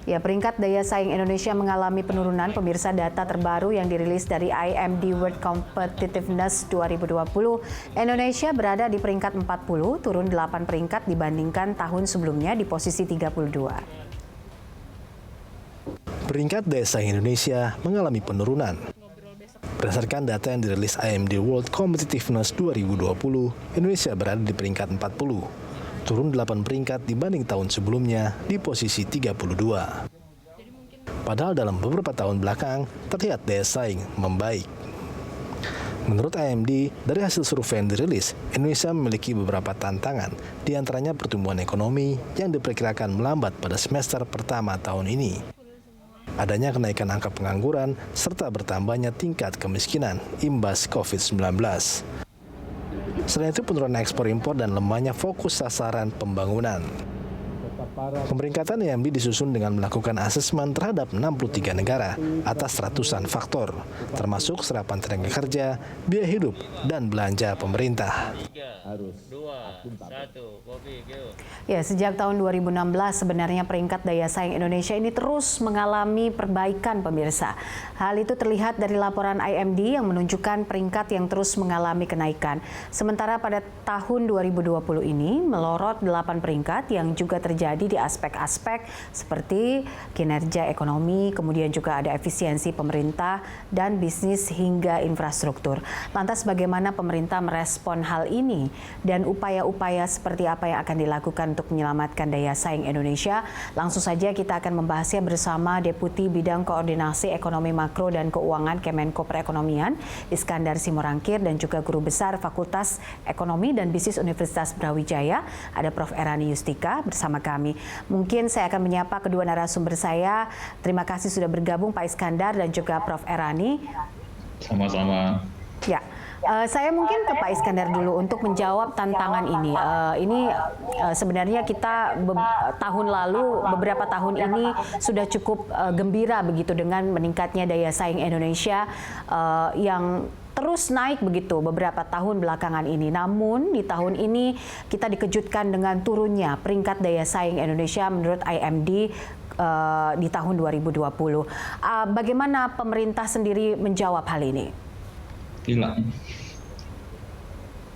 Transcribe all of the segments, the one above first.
Ya, peringkat daya saing Indonesia mengalami penurunan. Pemirsa, data terbaru yang dirilis dari IMD World Competitiveness 2020, Indonesia berada di peringkat 40, turun 8 peringkat dibandingkan tahun sebelumnya di posisi 32. Peringkat daya saing Indonesia mengalami penurunan. Berdasarkan data yang dirilis IMD World Competitiveness 2020, Indonesia berada di peringkat 40. Turun 8 peringkat dibanding tahun sebelumnya di posisi 32. Padahal dalam beberapa tahun belakang, terlihat daya saing membaik. Menurut IMD, dari hasil survei yang dirilis, Indonesia memiliki beberapa tantangan, di antaranya pertumbuhan ekonomi yang diperkirakan melambat pada semester pertama tahun ini. Adanya kenaikan angka pengangguran, serta bertambahnya tingkat kemiskinan imbas COVID-19. Selain itu, penurunan ekspor-impor dan lemahnya fokus sasaran pembangunan. Pemeringkatan IMD disusun dengan melakukan asesmen terhadap 63 negara atas ratusan faktor, termasuk serapan tenaga kerja, biaya hidup, dan belanja pemerintah. Ya, sejak tahun 2016 sebenarnya peringkat daya saing Indonesia ini terus mengalami perbaikan, pemirsa. Hal itu terlihat dari laporan IMD yang menunjukkan peringkat yang terus mengalami kenaikan. Sementara pada tahun 2020 ini melorot 8 peringkat yang juga terjadi di aspek-aspek seperti kinerja ekonomi, kemudian juga ada efisiensi pemerintah dan bisnis hingga infrastruktur. Lantas bagaimana pemerintah merespon hal ini dan upaya-upaya seperti apa yang akan dilakukan untuk menyelamatkan daya saing Indonesia? Langsung saja kita akan membahasnya bersama Deputi Bidang Koordinasi Ekonomi Makro dan Keuangan Kemenko Perekonomian, Iskandar Simorangkir, dan juga Guru Besar Fakultas Ekonomi dan Bisnis Universitas Brawijaya, ada Prof. Erani Yustika bersama kami. Mungkin saya akan menyapa kedua narasumber saya. Terima kasih sudah bergabung Pak Iskandar dan juga Prof. Erani. Sama-sama. Ya. Saya mungkin ke Pak Iskandar dulu untuk menjawab tantangan ini. Sebenarnya kita beberapa tahun ini sudah cukup gembira begitu dengan meningkatnya daya saing Indonesia yang terus naik begitu beberapa tahun belakangan ini. Namun di tahun ini kita dikejutkan dengan turunnya peringkat daya saing Indonesia menurut IMD di tahun 2020. Bagaimana pemerintah sendiri menjawab hal ini?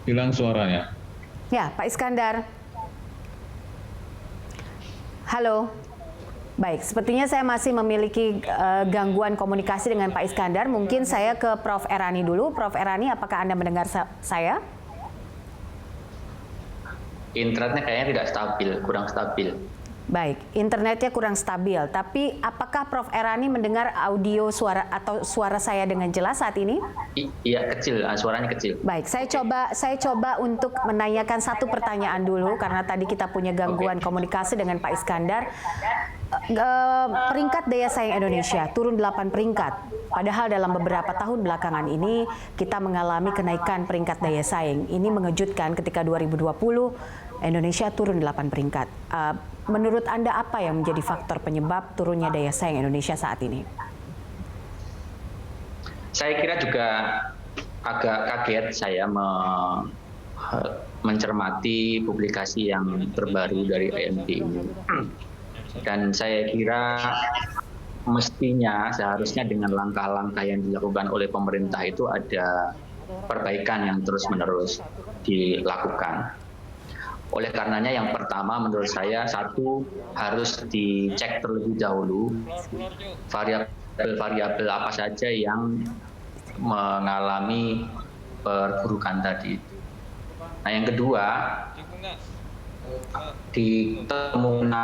Hilang suaranya. Ya, Pak Iskandar. Halo. Baik, sepertinya saya masih memiliki gangguan komunikasi dengan Pak Iskandar. Mungkin saya ke Prof. Erani dulu. Prof. Erani, apakah Anda mendengar saya? Internetnya kayaknya tidak stabil, kurang stabil. Baik, internetnya kurang stabil. Tapi apakah Prof. Erani mendengar audio suara atau suara saya dengan jelas saat ini? Iya, kecil, suaranya kecil. Baik, saya coba untuk menanyakan satu pertanyaan dulu karena tadi kita punya gangguan komunikasi dengan Pak Iskandar. Peringkat daya saing Indonesia turun 8 peringkat. Padahal dalam beberapa tahun belakangan ini kita mengalami kenaikan peringkat daya saing. Ini mengejutkan ketika 2020 Indonesia turun 8 peringkat. Menurut Anda apa yang menjadi faktor penyebab turunnya daya saing Indonesia saat ini? Saya kira juga agak kaget saya mencermati publikasi yang terbaru dari IMD ini. Dan saya kira mestinya seharusnya dengan langkah-langkah yang dilakukan oleh pemerintah itu ada perbaikan yang terus-menerus dilakukan. Oleh karenanya yang pertama menurut saya, satu, harus dicek terlebih dahulu variabel-variabel apa saja yang mengalami perburukan tadi. Nah, yang kedua, ditemukan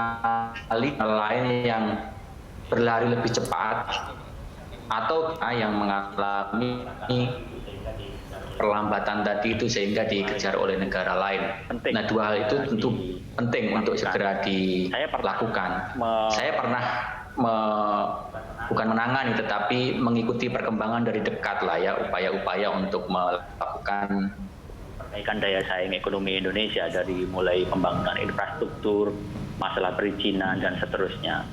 hal lain yang berlari lebih cepat atau yang mengalami perlambatan tadi itu sehingga dikejar oleh negara lain. Penting. Nah, dua hal itu tentu penting untuk segera dilakukan. Saya pernah bukan menangani tetapi mengikuti perkembangan dari dekat lah ya, upaya-upaya untuk melakukan perbaikan daya saing ekonomi Indonesia dari mulai pembangunan infrastruktur, masalah perizinan dan seterusnya.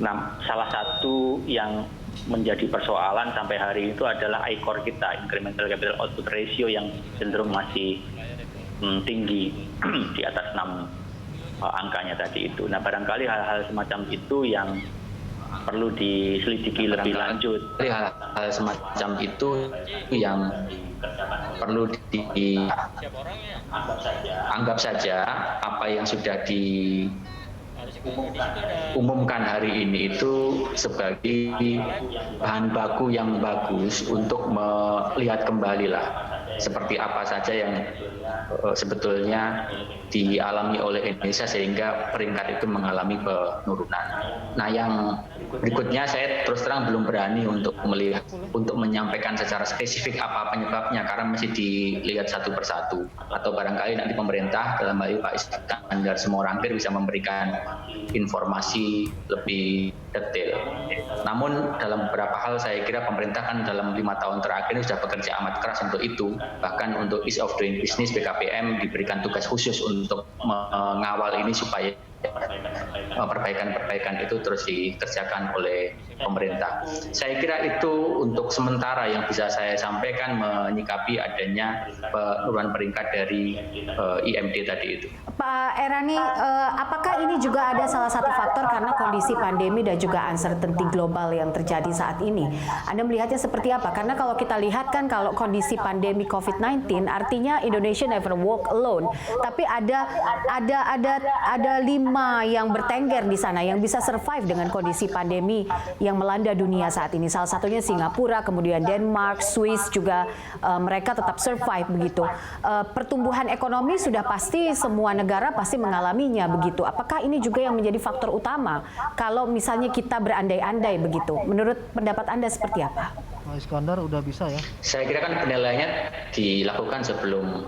Nah, salah satu yang menjadi persoalan sampai hari itu adalah ICOR kita, incremental capital output ratio, yang cenderung masih tinggi di atas 6 angkanya tadi itu. Nah, barangkali hal-hal semacam itu yang perlu diselidiki lebih lanjut. Hal semacam itu yang perlu dianggap saja apa yang sudah diumumkan hari ini itu sebagai bahan baku yang bagus untuk melihat kembali lah seperti apa saja yang sebetulnya dialami oleh Indonesia sehingga peringkat itu mengalami penurunan. Nah, yang berikutnya saya terus terang belum berani untuk menyampaikan secara spesifik apa penyebabnya karena masih dilihat satu persatu. Atau barangkali nanti pemerintah dalam hal ini Pak Iskandar Semorangkir bisa memberikan informasi lebih detail. Namun dalam beberapa hal saya kira pemerintah kan dalam 5 tahun terakhir ini sudah bekerja amat keras untuk itu. Bahkan untuk ease of doing business BKPM diberikan tugas khusus untuk mengawal ini supaya perbaikan-perbaikan itu terus dikerjakan oleh pemerintah. Saya kira itu untuk sementara yang bisa saya sampaikan menyikapi adanya penurunan peringkat dari IMD tadi itu. Pak Erani, apakah ini juga ada salah satu faktor karena kondisi pandemi dan juga uncertainty global yang terjadi saat ini? Anda melihatnya seperti apa? Karena kalau kita lihat kan kalau kondisi pandemi COVID-19 artinya Indonesia never walk alone. Tapi ada 5 yang bertengger di sana yang bisa survive dengan kondisi pandemi yang melanda dunia saat ini. Salah satunya Singapura, kemudian Denmark, Swiss juga mereka tetap survive begitu. Pertumbuhan ekonomi sudah pasti semua negara pasti mengalaminya begitu. Apakah ini juga yang menjadi faktor utama kalau misalnya kita berandai-andai begitu? Menurut pendapat Anda seperti apa? Pak Iskandar udah bisa ya? Saya kira kan penilaiannya dilakukan sebelum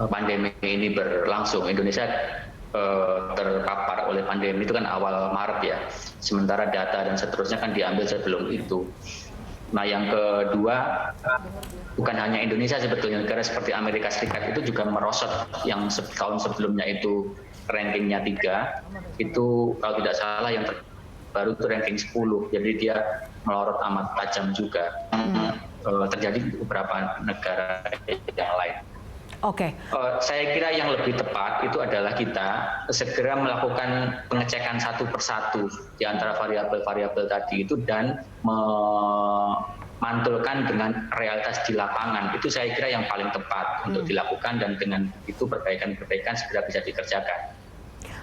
pandemi ini berlangsung. Indonesia terpapar oleh pandemi itu kan awal Maret ya. Sementara data dan seterusnya kan diambil sebelum itu. Nah, yang kedua, bukan hanya Indonesia sebetulnya, negara seperti Amerika Serikat itu juga merosot yang tahun sebelumnya itu rankingnya 3, itu kalau tidak salah yang baru itu ranking 10, jadi dia melorot amat tajam juga. Terjadi di beberapa negara yang lain. Oke. Saya kira yang lebih tepat itu adalah kita segera melakukan pengecekan satu persatu di antara variabel-variabel tadi itu dan memantulkan dengan realitas di lapangan. Itu saya kira yang paling tepat untuk dilakukan dan dengan itu perbaikan-perbaikan segera bisa dikerjakan.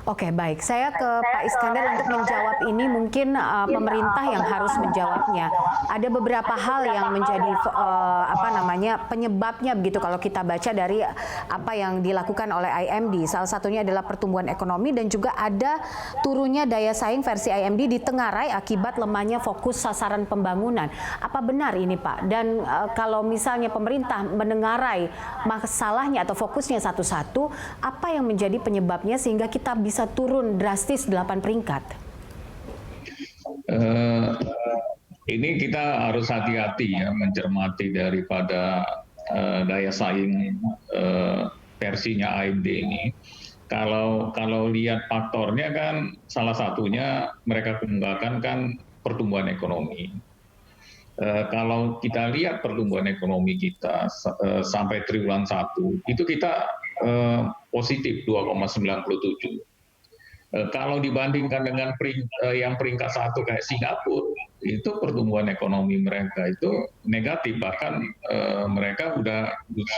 Oke, baik. Saya ke Pak Iskandar untuk menjawab ini. Mungkin pemerintah yang harus menjawabnya. Ada beberapa hal yang menjadi penyebabnya begitu kalau kita baca dari apa yang dilakukan oleh IMD. Salah satunya adalah pertumbuhan ekonomi dan juga ada turunnya daya saing versi IMD ditengarai akibat lemahnya fokus sasaran pembangunan. Apa benar ini, Pak? Dan kalau misalnya pemerintah menengarai masalahnya atau fokusnya satu-satu, apa yang menjadi penyebabnya sehingga kita bisa turun drastis 8 peringkat? Ini kita harus hati-hati ya mencermati daripada daya saing versinya IMD ini. Kalau lihat faktornya kan salah satunya mereka kemukakan kan pertumbuhan ekonomi. Kalau kita lihat pertumbuhan ekonomi kita sampai triwulan 1 itu kita positif 2,97. Kalau dibandingkan dengan yang peringkat 1 kayak Singapura, itu pertumbuhan ekonomi mereka itu negatif, bahkan mereka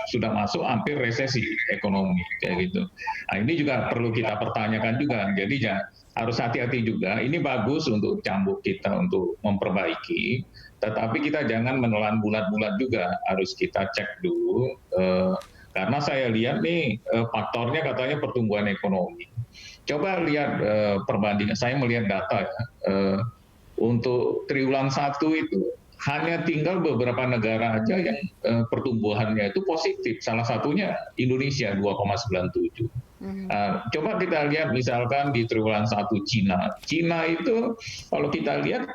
sudah masuk hampir resesi ekonomi kayak gitu. Nah, ini juga perlu kita pertanyakan juga. Jadi harus hati-hati juga. Ini bagus untuk cambuk kita untuk memperbaiki, tetapi kita jangan menelan bulat-bulat juga. Harus kita cek dulu. Karena saya lihat nih faktornya katanya pertumbuhan ekonomi. Coba lihat perbandingan, saya melihat data ya, untuk triwulan 1 itu hanya tinggal beberapa negara aja yang pertumbuhannya itu positif. Salah satunya Indonesia 2,97. Coba kita lihat misalkan di triwulan 1 Cina. Cina itu kalau kita lihat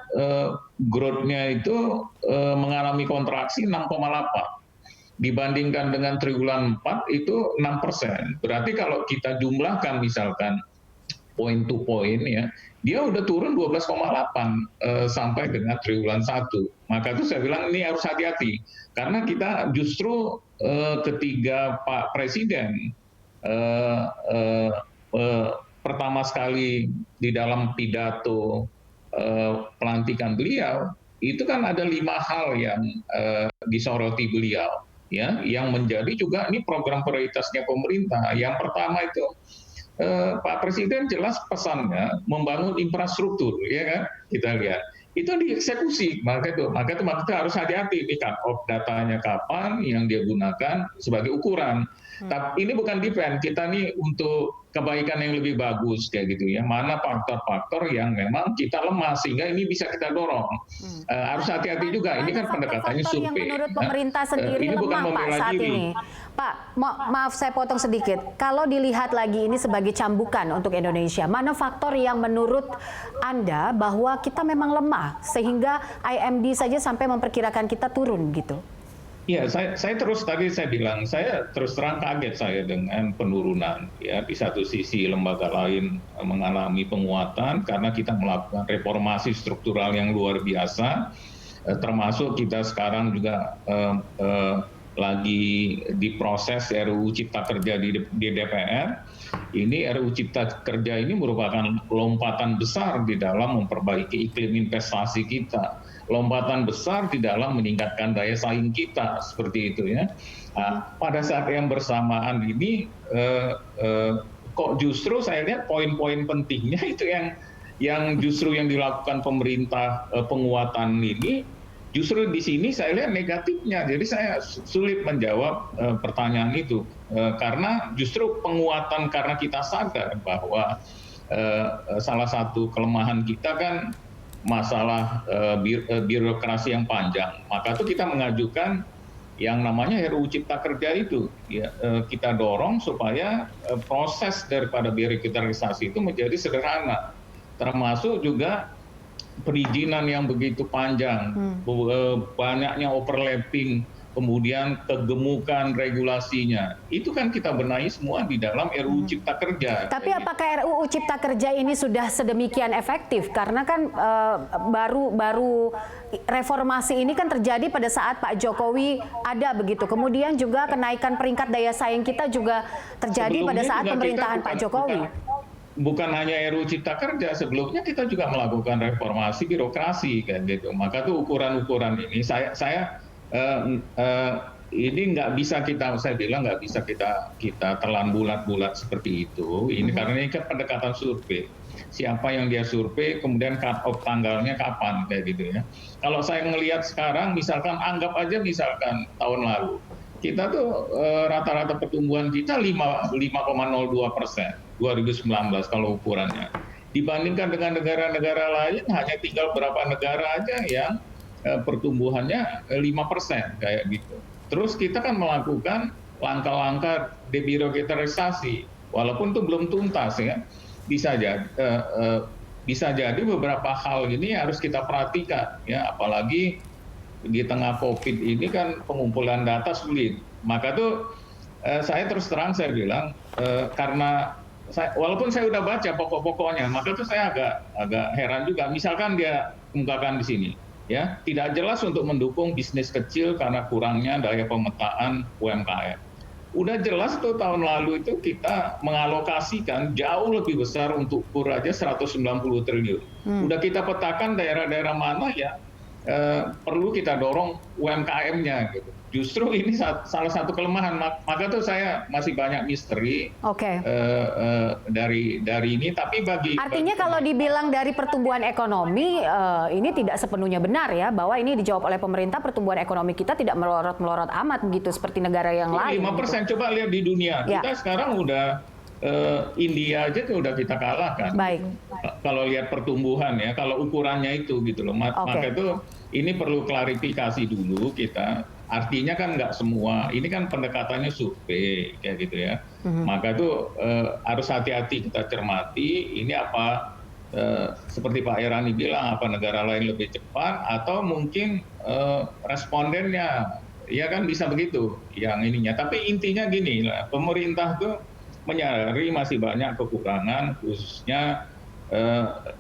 growth-nya itu mengalami kontraksi 6,8. Dibandingkan dengan triwulan 4 itu 6%. Berarti kalau kita jumlahkan misalkan point to point ya, dia udah turun 12,8 sampai dengan triwulan 1. Maka itu saya bilang ini harus hati-hati. Karena kita justru ketika Pak Presiden pertama sekali di dalam pidato pelantikan beliau, itu kan ada 5 hal yang disoroti beliau, ya, yang menjadi juga ini program prioritasnya pemerintah. Yang pertama itu Pak Presiden jelas pesannya membangun infrastruktur, ya kan? Kita lihat itu dieksekusi, maka itu harus hati-hati nih, cut off datanya kapan yang dia gunakan sebagai ukuran. Tapi ini bukan defend, kita nih untuk kebaikan yang lebih bagus kayak gitu ya. Mana faktor-faktor yang memang kita lemah sehingga ini bisa kita dorong. Harus hati-hati juga. Ini kan pendekatannya survei. Yang menurut pemerintah sendiri ini bukan lemah, Pak, saat diri. ini. Pak, maaf saya potong sedikit. Kalau dilihat lagi ini sebagai cambukan untuk Indonesia, mana faktor yang menurut Anda bahwa kita memang lemah sehingga IMD saja sampai memperkirakan kita turun gitu? Ya, saya bilang, saya terus terang kaget saya dengan penurunan. Ya, di satu sisi lembaga lain mengalami penguatan karena kita melakukan reformasi struktural yang luar biasa, termasuk kita sekarang juga lagi diproses RUU Cipta Kerja di DPR. Ini RUU Cipta Kerja ini merupakan lompatan besar di dalam memperbaiki iklim investasi kita. Lompatan besar di dalam meningkatkan daya saing kita, seperti itu ya. Pada saat yang bersamaan ini kok justru saya lihat poin-poin pentingnya itu yang justru yang dilakukan pemerintah penguatan ini justru di sini saya lihat negatifnya. Jadi saya sulit menjawab pertanyaan itu karena justru penguatan karena kita sadar bahwa salah satu kelemahan kita kan masalah birokrasi yang panjang. Maka itu kita mengajukan yang namanya RUU Cipta Kerja itu. Ya, kita dorong supaya proses daripada birokratisasi itu menjadi sederhana. Termasuk juga perizinan yang begitu panjang, banyaknya overlapping, kemudian kegemukan regulasinya. Itu kan kita benahi semua di dalam RUU Cipta Kerja. Tapi apakah RUU Cipta Kerja ini sudah sedemikian efektif? Karena kan baru reformasi ini kan terjadi pada saat Pak Jokowi ada begitu. Kemudian juga kenaikan peringkat daya saing kita juga terjadi pada saat pemerintahan Pak Jokowi. Bukan hanya RUU Cipta Kerja, sebelumnya kita juga melakukan reformasi birokrasi kan gitu. Maka tuh ukuran-ukuran ini ini nggak bisa saya bilang nggak bisa kita telan bulat-bulat seperti itu. Ini karena ini kan pendekatan survei. Siapa yang dia survei, kemudian cut off tanggalnya kapan kayak gitu ya. Kalau saya melihat sekarang, misalkan anggap aja misalkan tahun lalu, kita tuh rata-rata pertumbuhan kita 5,02% 2019 kalau ukurannya. Dibandingkan dengan negara-negara lain, hanya tinggal berapa negara aja yang pertumbuhannya 5% kayak gitu. Terus kita kan melakukan langkah-langkah debirokratisasi, walaupun itu belum tuntas ya. Bisa jadi beberapa hal ini harus kita perhatikan ya, apalagi di tengah COVID ini kan pengumpulan data sulit. Maka tuh saya terus terang saya bilang karena walaupun saya udah baca pokok-pokoknya, maka tuh saya agak heran juga. Misalkan dia kemukakan di sini. Ya, tidak jelas untuk mendukung bisnis kecil karena kurangnya daya pemetaan UMKM. Udah jelas tuh tahun lalu itu kita mengalokasikan jauh lebih besar untuk kur aja 190 triliun. Udah kita petakan daerah-daerah mana ya perlu kita dorong UMKM-nya gitu. Justru ini salah satu kelemahan, maka tuh saya masih banyak misteri dari ini. Tapi artinya kalau dibilang dari pertumbuhan ekonomi ini tidak sepenuhnya benar ya, bahwa ini dijawab oleh pemerintah, pertumbuhan ekonomi kita tidak melorot amat begitu seperti negara yang lain. 5% gitu. Coba lihat di dunia, kita sekarang udah India aja tuh udah kita kalahkan. Baik. Kalau lihat pertumbuhan ya, kalau ukurannya itu gitu loh. Maka itu ini perlu klarifikasi dulu kita. Artinya kan nggak semua, ini kan pendekatannya survei kayak gitu ya. Maka itu harus hati-hati kita cermati. Ini apa seperti Pak Irani bilang, apa negara lain lebih cepat atau mungkin respondennya, ya kan bisa begitu yang ininya. Tapi intinya gini lah, pemerintah tuh menyadari masih banyak kekurangan, khususnya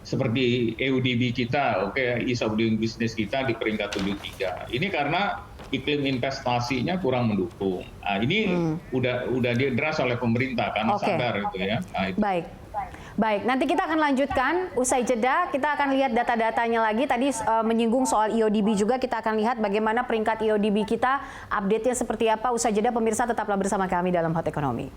seperti EUDB kita, ease of doing business kita di peringkat 73. Ini karena iklim investasinya kurang mendukung. Nah, ini udah diadres oleh pemerintah karena sadar itu ya. Nah, itu. Baik, nanti kita akan lanjutkan usai jeda. Kita akan lihat data-datanya lagi. Tadi menyinggung soal IODB juga, kita akan lihat bagaimana peringkat IODB kita, update-nya seperti apa. Usai jeda, pemirsa tetaplah bersama kami dalam Hot Economy.